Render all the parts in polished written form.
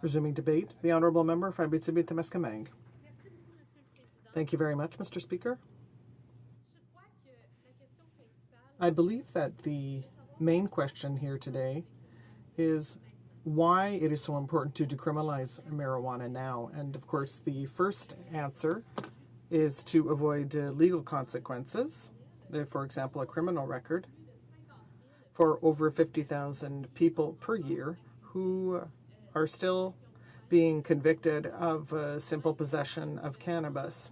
Resuming debate, the Honourable Member for Abitibi-Témiscamingue. Thank you very much, Mr. Speaker. I believe that the main question here today is why it is so important to decriminalize marijuana now. And of course, the first answer is to avoid legal consequences, for example, a criminal record, for over 50,000 people per year who are still being convicted of simple possession of cannabis,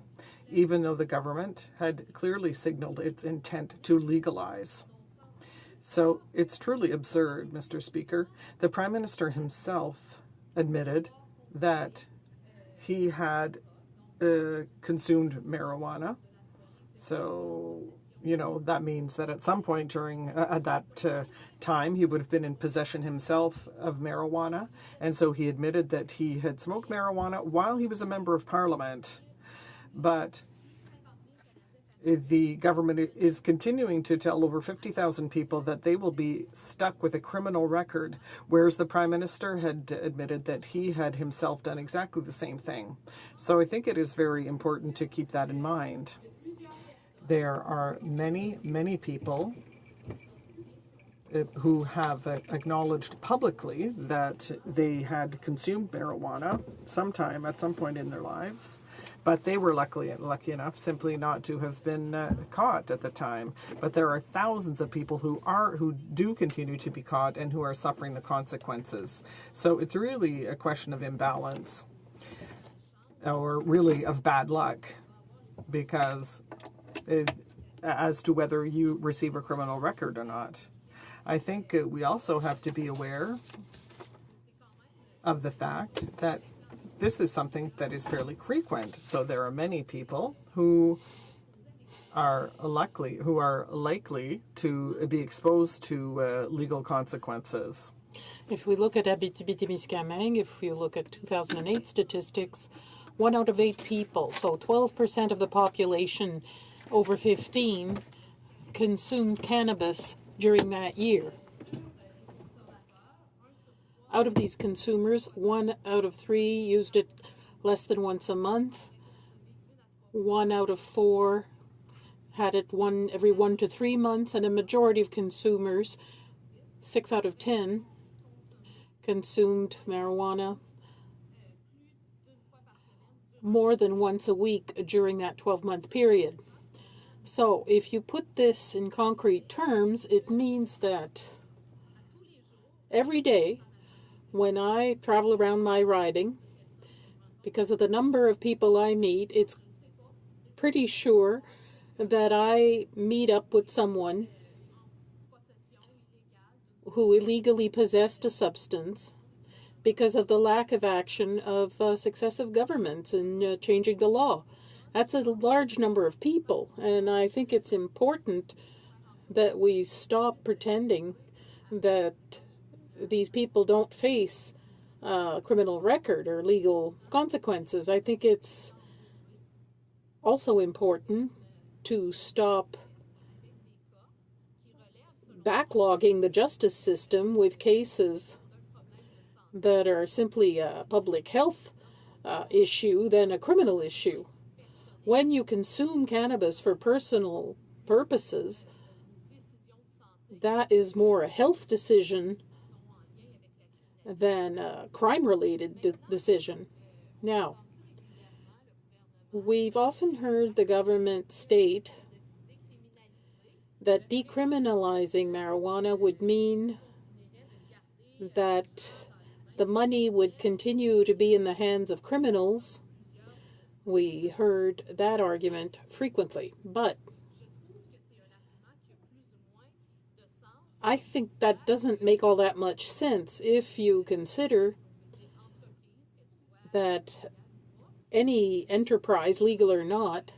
even though the government had clearly signaled its intent to legalize. So it's truly absurd, Mr. Speaker. The Prime Minister himself admitted that he had consumed marijuana. So, you know, that means that at some point during at that time, he would have been in possession himself of marijuana. And so he admitted that he had smoked marijuana while he was a member of Parliament. But the government is continuing to tell over 50,000 people that they will be stuck with a criminal record, whereas the Prime Minister had admitted that he had himself done exactly the same thing. So I think it is very important to keep that in mind. There are many, many people who have acknowledged publicly that they had consumed marijuana at some point in their lives, but they were lucky enough simply not to have been caught at the time. But there are thousands of people who do continue to be caught and who are suffering the consequences. So it's really a question of imbalance, or really of bad luck, because as to whether you receive a criminal record or not. I think we also have to be aware of the fact that this is something that is fairly frequent. So there are many people who are likely to be exposed to legal consequences. If we look at Abitibi-Témiscamingue, if we look at 2008 statistics, 1 out of 8 people, so 12% of the population over 15, consumed cannabis during that year. Out of these consumers, 1 out of 3 used it less than once a month. 1 out of 4 had it every 1 to 3 months, and a majority of consumers, 6 out of 10, consumed marijuana more than once a week during that 12-month period. So if you put this in concrete terms, it means that every day when I travel around my riding, because of the number of people I meet, it's pretty sure that I meet up with someone who illegally possessed a substance because of the lack of action of successive governments in changing the law. That's a large number of people, and I think it's important that we stop pretending that these people don't face a criminal record or legal consequences. I think it's also important to stop backlogging the justice system with cases that are simply a public health issue than a criminal issue. When you consume cannabis for personal purposes, that is more a health decision than a crime-related decision. Now, we've often heard the government state that decriminalizing marijuana would mean that the money would continue to be in the hands of criminals. We heard that argument frequently, but I think that doesn't make all that much sense if you consider that any enterprise, legal or not,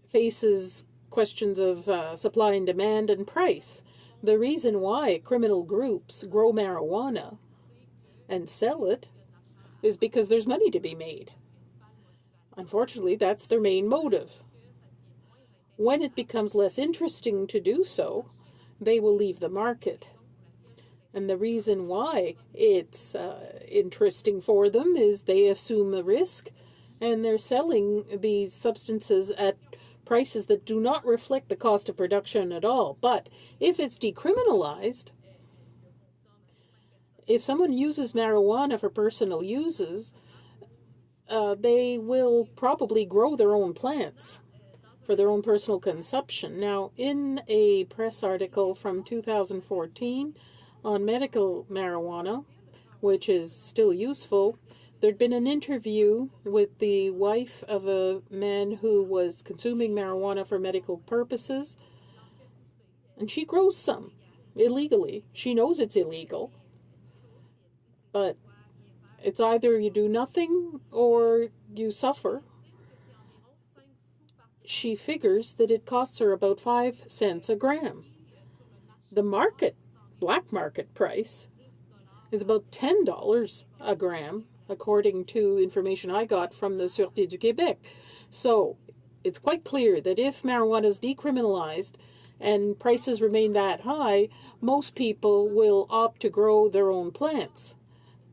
faces questions of supply and demand and price. The reason why criminal groups grow marijuana and sell it is because there's money to be made. Unfortunately, that's their main motive. When it becomes less interesting to do so, they will leave the market. And the reason why it's interesting for them is they assume the risk, and they're selling these substances at prices that do not reflect the cost of production at all. But if it's decriminalized, if someone uses marijuana for personal uses, they will probably grow their own plants for their own personal consumption. Now, in a press article from 2014 on medical marijuana, which is still useful, there'd been an interview with the wife of a man who was consuming marijuana for medical purposes, and she grows some illegally. She knows it's illegal, but it's either you do nothing or you suffer. She figures that it costs her about 5 cents a gram. The black market price is about $10 a gram, according to information I got from the Sûreté du Québec. So it's quite clear that if marijuana is decriminalized and prices remain that high, most people will opt to grow their own plants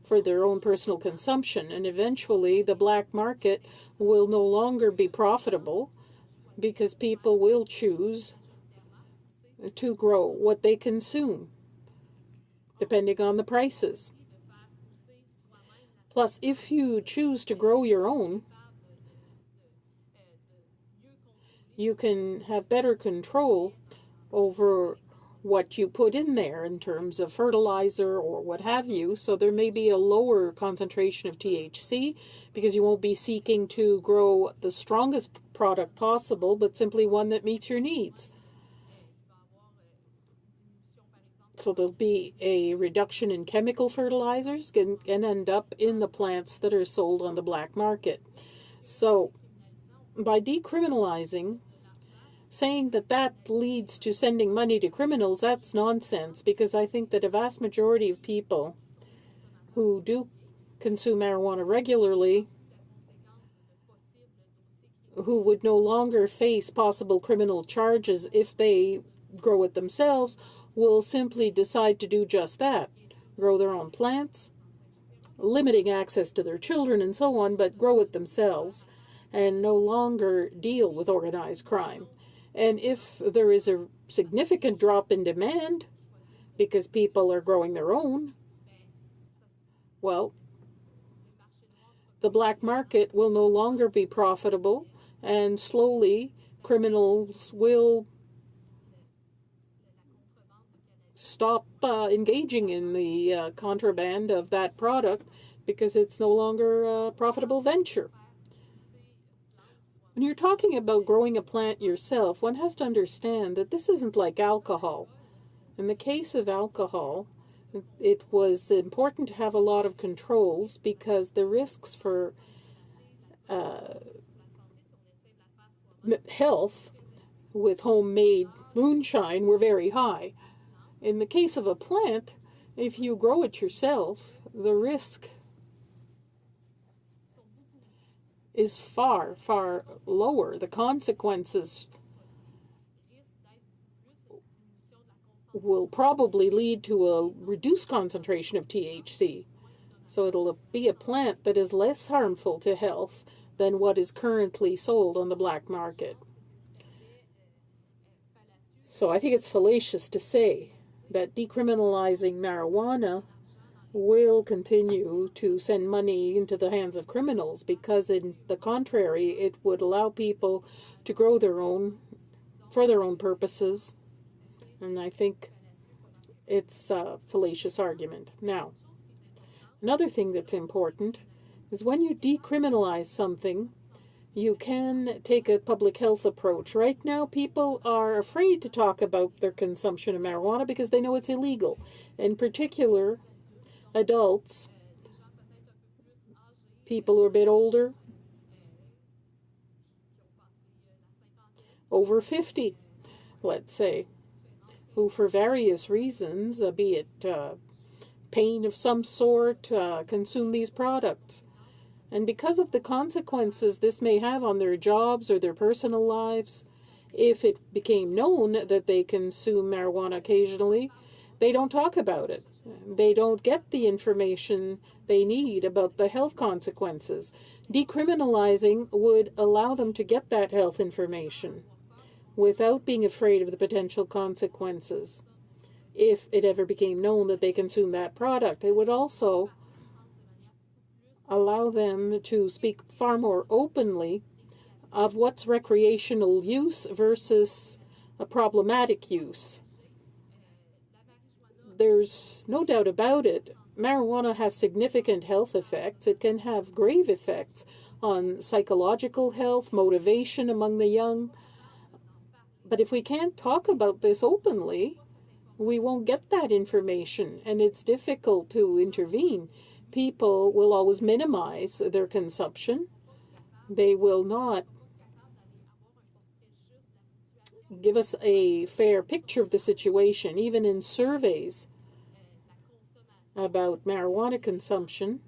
for their own personal consumption, and eventually the black market will no longer be profitable because people will choose to grow what they consume, depending on the prices. Plus, if you choose to grow your own, you can have better control over what you put in there in terms of fertilizer or what have you. So there may be a lower concentration of THC because you won't be seeking to grow the strongest product possible, but simply one that meets your needs. So there'll be a reduction in chemical fertilizers and end up in the plants that are sold on the black market. So by decriminalizing, saying that that leads to sending money to criminals, that's nonsense, because I think that a vast majority of people who do consume marijuana regularly, who would no longer face possible criminal charges if they grow it themselves, will simply decide to do just that, grow their own plants, limiting access to their children and so on, but grow it themselves and no longer deal with organized crime. And if there is a significant drop in demand because people are growing their own, well, the black market will no longer be profitable, and slowly criminals will stop engaging in the contraband of that product because it's no longer a profitable venture. When you're talking about growing a plant yourself, one has to understand that this isn't like alcohol. In the case of alcohol, it was important to have a lot of controls because the risks for health with homemade moonshine were very high. In the case of a plant, if you grow it yourself, the risk is far, far lower. The consequences will probably lead to a reduced concentration of THC. So it'll be a plant that is less harmful to health than what is currently sold on the black market. So I think it's fallacious to say that decriminalizing marijuana will continue to send money into the hands of criminals, because in the contrary, it would allow people to grow their own for their own purposes. And I think it's a fallacious argument. Now, another thing that's important is when you decriminalize something, you can take a public health approach. Right now, people are afraid to talk about their consumption of marijuana because they know it's illegal. In particular, adults, people who are a bit older, over 50, let's say, who for various reasons, be it pain of some sort, consume these products. And because of the consequences this may have on their jobs or their personal lives, if it became known that they consume marijuana occasionally, they don't talk about it. They don't get the information they need about the health consequences. Decriminalizing would allow them to get that health information without being afraid of the potential consequences if it ever became known that they consume that product. It would also allow them to speak far more openly of what's recreational use versus a problematic use. There's no doubt about it. Marijuana has significant health effects. It can have grave effects on psychological health, motivation among the young. But if we can't talk about this openly, we won't get that information, and it's difficult to intervene. People will always minimize their consumption. They will not give us a fair picture of the situation. Even in surveys about marijuana consumption,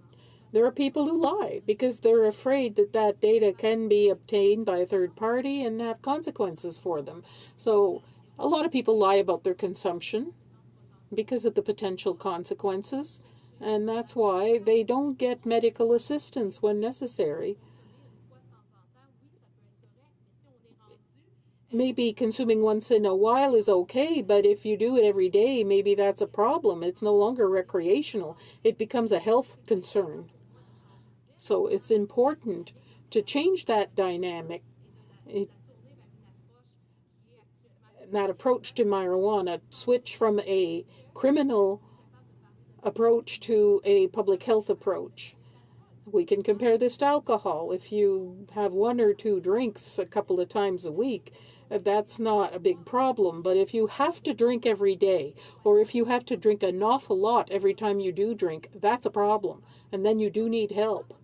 there are people who lie because they're afraid that that data can be obtained by a third party and have consequences for them. So a lot of people lie about their consumption because of the potential consequences, and that's why they don't get medical assistance when necessary. Maybe consuming once in a while is okay, but if you do it every day, maybe that's a problem. It's no longer recreational. It becomes a health concern. So it's important to change that dynamic, that approach to marijuana, switch from a criminal approach to a public health approach. We can compare this to alcohol. If you have one or two drinks a couple of times a week, that's not a big problem. But if you have to drink every day, or if you have to drink an awful lot every time you do drink, that's a problem. And then you do need help.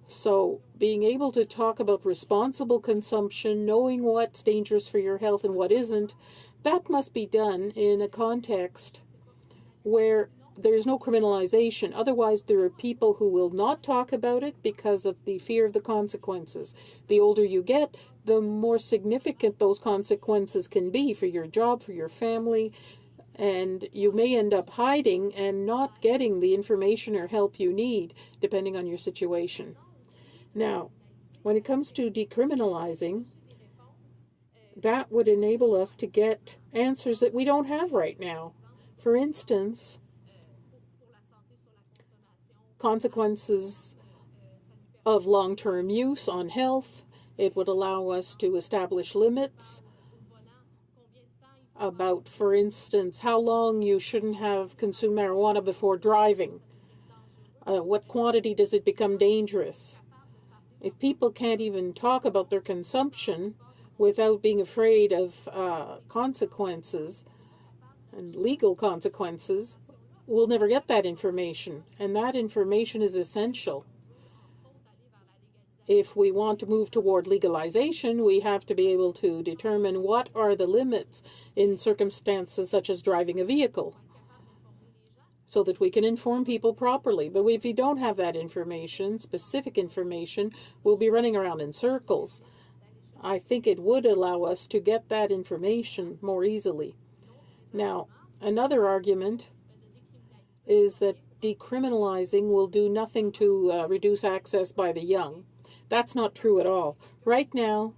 So being able to talk about responsible consumption, knowing what's dangerous for your health and what isn't, that must be done in a context where there's no criminalization. Otherwise, there are people who will not talk about it because of the fear of the consequences. The older you get, the more significant those consequences can be for your job, for your family, and you may end up hiding and not getting the information or help you need, depending on your situation. Now, when it comes to decriminalizing, that would enable us to get answers that we don't have right now. For instance, consequences of long-term use on health. It would allow us to establish limits about, for instance, how long you shouldn't have consumed marijuana before driving. What quantity does it become dangerous? If people can't even talk about their consumption without being afraid of consequences and legal consequences, we'll never get that information. And that information is essential. If we want to move toward legalization, we have to be able to determine what are the limits in circumstances such as driving a vehicle, so that we can inform people properly. But if we don't have that information, specific information, we'll be running around in circles. I think it would allow us to get that information more easily. Now, another argument is that decriminalizing will do nothing to reduce access by the young. That's not true at all. Right now,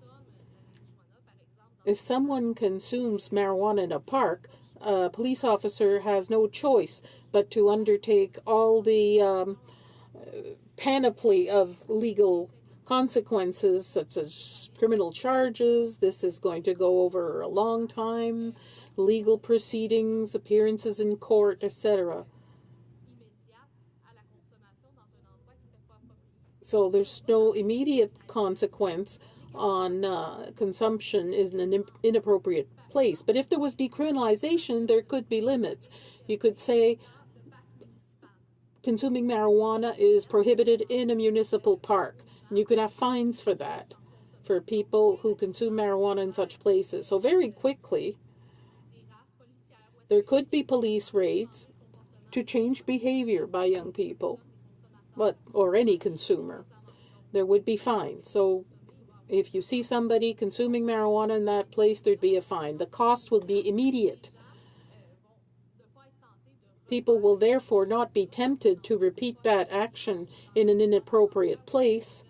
if someone consumes marijuana in a park, a police officer has no choice but to undertake all the panoply of legal consequences, such as criminal charges. This is going to go over a long time, legal proceedings, appearances in court, etc. So there's no immediate consequence on consumption in an inappropriate place. But if there was decriminalization, there could be limits. You could say consuming marijuana is prohibited in a municipal park. And you could have fines for that, for people who consume marijuana in such places. So very quickly, there could be police raids to change behavior by young people, or any consumer. There would be fines. So if you see somebody consuming marijuana in that place, there'd be a fine. The cost would be immediate. People will therefore not be tempted to repeat that action in an inappropriate place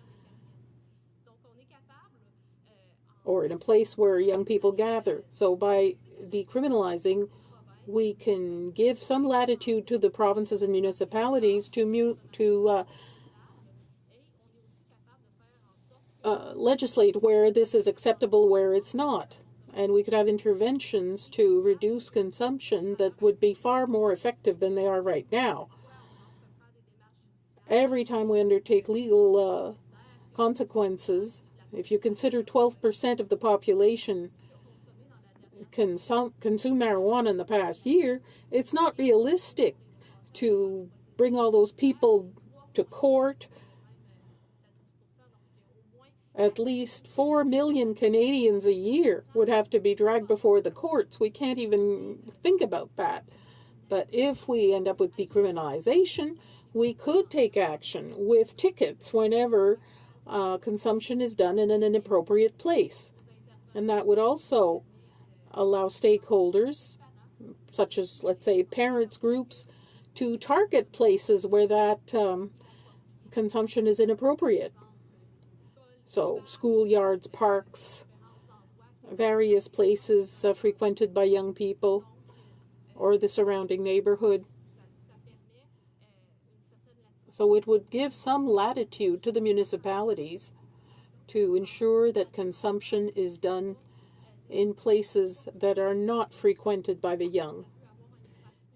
or in a place where young people gather. So by decriminalizing, we can give some latitude to the provinces and municipalities to legislate where this is acceptable, where it's not. And we could have interventions to reduce consumption that would be far more effective than they are right now. Every time we undertake legal consequences, if you consider 12% of the population consume marijuana in the past year, it's not realistic to bring all those people to court. At least 4 million Canadians a year would have to be dragged before the courts. We can't even think about that. But if we end up with decriminalization, we could take action with tickets whenever consumption is done in an inappropriate place. And that would also allow stakeholders, such as, let's say, parents groups, to target places where that consumption is inappropriate. So schoolyards, parks, various places frequented by young people or the surrounding neighborhood. So it would give some latitude to the municipalities to ensure that consumption is done in places that are not frequented by the young.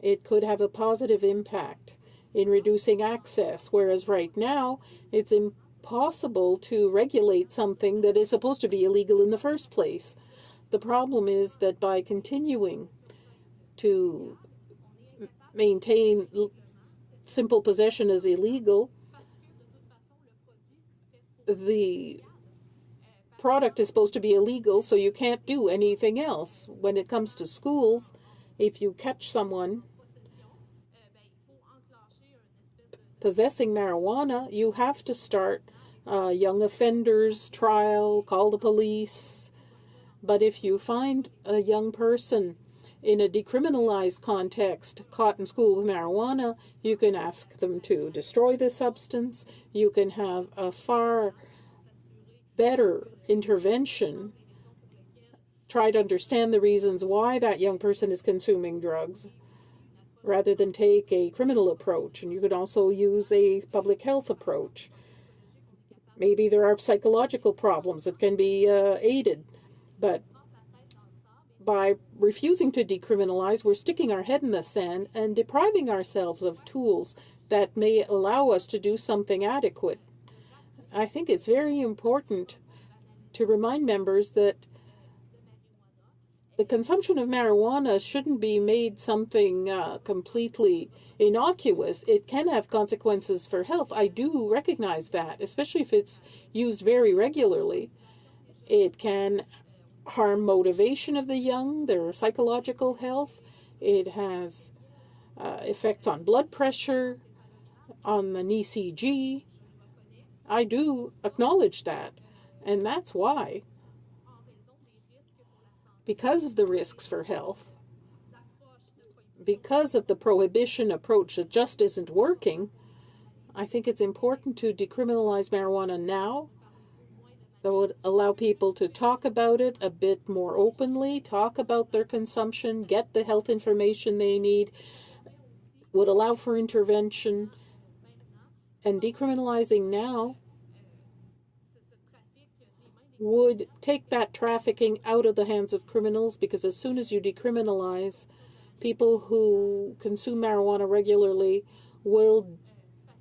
It could have a positive impact in reducing access, whereas right now it's impossible to regulate something that is supposed to be illegal in the first place. The problem is that by continuing to maintain simple possession as illegal, the product is supposed to be illegal, so you can't do anything else. When it comes to schools, if you catch someone possessing marijuana, you have to start a young offenders trial, call the police. But if you find a young person in a decriminalized context caught in school with marijuana, you can ask them to destroy the substance. You can have a far better intervention, try to understand the reasons why that young person is consuming drugs, rather than take a criminal approach. And you could also use a public health approach. Maybe there are psychological problems that can be aided, but by refusing to decriminalize, we're sticking our head in the sand and depriving ourselves of tools that may allow us to do something adequate. I think it's very important to remind members that the consumption of marijuana shouldn't be made something completely innocuous. It can have consequences for health. I do recognize that, especially if it's used very regularly. It can harm motivation of the young, their psychological health. It has effects on blood pressure, on the ECG. I do acknowledge that. And that's why, because of the risks for health, because of the prohibition approach that just isn't working, I think it's important to decriminalize marijuana now. That would allow people to talk about it a bit more openly, talk about their consumption, get the health information they need, would allow for intervention. And decriminalizing now would take that trafficking out of the hands of criminals, because as soon as you decriminalize, people who consume marijuana regularly will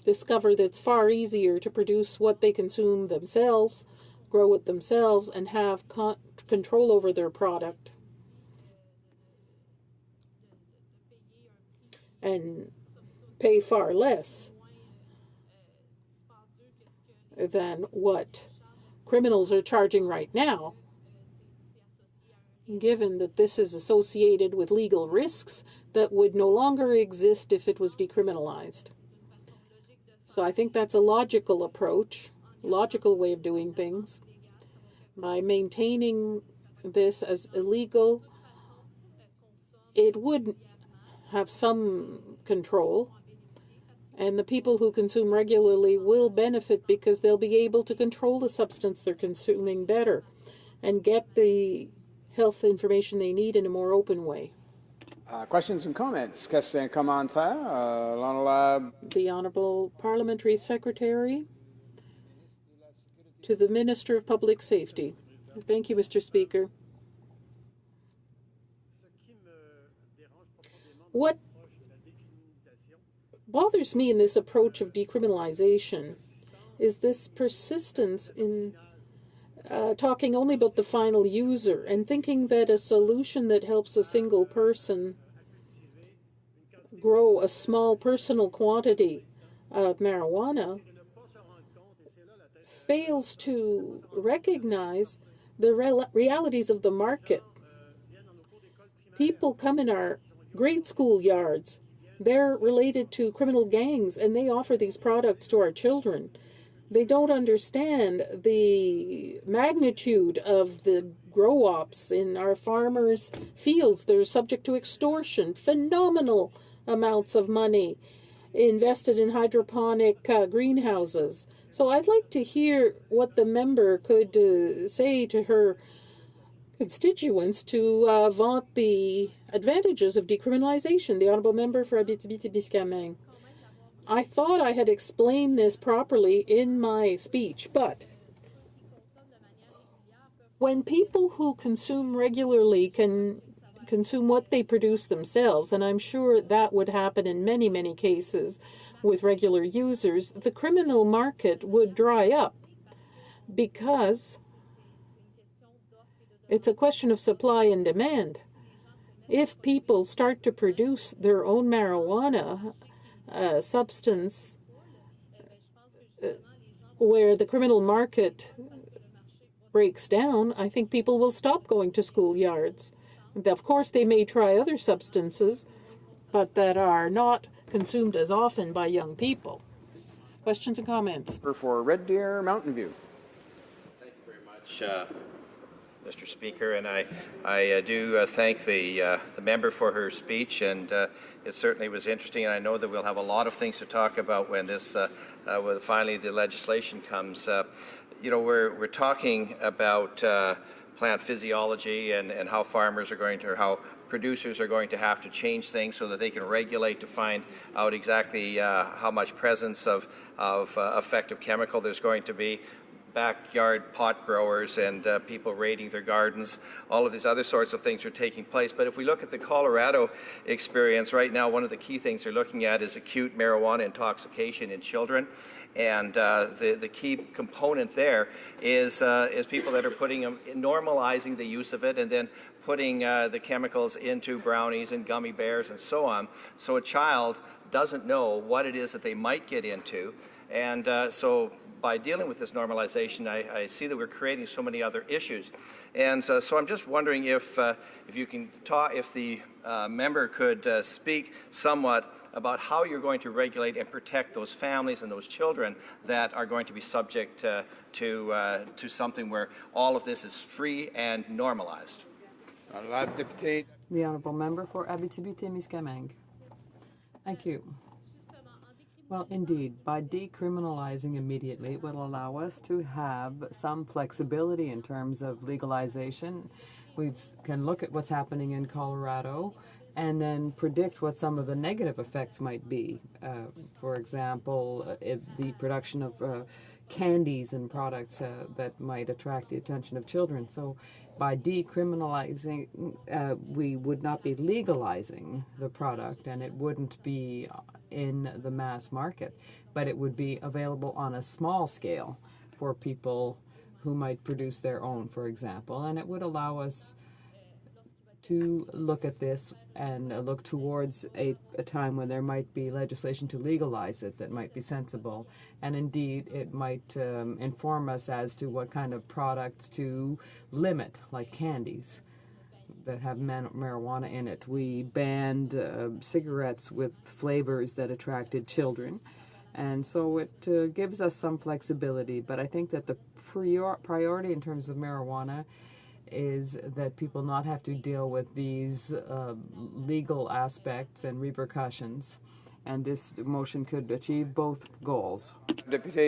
discover that it's far easier to produce what they consume themselves, grow it themselves, and have control over their product. And pay far less than what criminals are charging right now, given that this is associated with legal risks that would no longer exist if it was decriminalized. So I think that's a logical approach, logical way of doing things. By maintaining this as illegal, it would have some control, and the people who consume regularly will benefit because they'll be able to control the substance they're consuming better and get the health information they need in a more open way. Questions and comments? Questions and commentaires? The Honourable Parliamentary Secretary to the Minister of Public Safety. Thank you, Mr. Speaker. What bothers me in this approach of decriminalization is this persistence in talking only about the final user and thinking that a solution that helps a single person grow a small personal quantity of marijuana fails to recognize the realities of the market. People come in our grade school yards. They're related to criminal gangs, and they offer these products to our children. They don't understand the magnitude of the grow-ops in our farmers' fields. They're subject to extortion, phenomenal amounts of money invested in hydroponic greenhouses. So I'd like to hear what the member could say to her constituents to vaunt the advantages of decriminalization. The Honourable Member for Abitibi-Témiscamingue. I thought I had explained this properly in my speech, but when people who consume regularly can consume what they produce themselves, and I'm sure that would happen in many, many cases with regular users, the criminal market would dry up because it's a question of supply and demand. If people start to produce their own marijuana substance where the criminal market breaks down, I think people will stop going to schoolyards. Of course, they may try other substances, but that are not consumed as often by young people. Questions and comments? For Red Deer, Mountain View. Thank you very much, Mr. Speaker, and I do thank the member for her speech, and it certainly was interesting. And I know that we'll have a lot of things to talk about when this, when finally the legislation comes. You know, we're talking about plant physiology and how farmers are going to, or how producers are going to have to change things so that they can regulate to find out exactly how much presence of effective chemical there's going to be. Backyard pot growers and people raiding their gardens, all of these other sorts of things are taking place. But if we look at the Colorado experience right now, one of the key things they're looking at is acute marijuana intoxication in children. And the key component there is people that are normalizing the use of it and then putting the chemicals into brownies and gummy bears and so on. So a child doesn't know what it is that they might get into. And so by dealing with this normalization, I see that we're creating so many other issues. And so I'm just wondering if you can talk, if the member could speak somewhat about how you're going to regulate and protect those families and those children that are going to be subject to something where all of this is free and normalized. The Honourable Member for Abitibi-Témiscamingue. Thank you. Well, indeed, by decriminalizing immediately, it will allow us to have some flexibility in terms of legalization. We can look at what's happening in Colorado and then predict what some of the negative effects might be. For example, the production of candies and products that might attract the attention of children. So by decriminalizing, we would not be legalizing the product, and it wouldn't be in the mass market, but it would be available on a small scale for people who might produce their own, for example, and it would allow us to look at this and look towards a time when there might be legislation to legalize it that might be sensible. And indeed, it might inform us as to what kind of products to limit, like candies that have marijuana in it. We banned cigarettes with flavors that attracted children. And so it gives us some flexibility. But I think that the priority in terms of marijuana is that people not have to deal with these legal aspects and repercussions, and this motion could achieve both goals. Deputy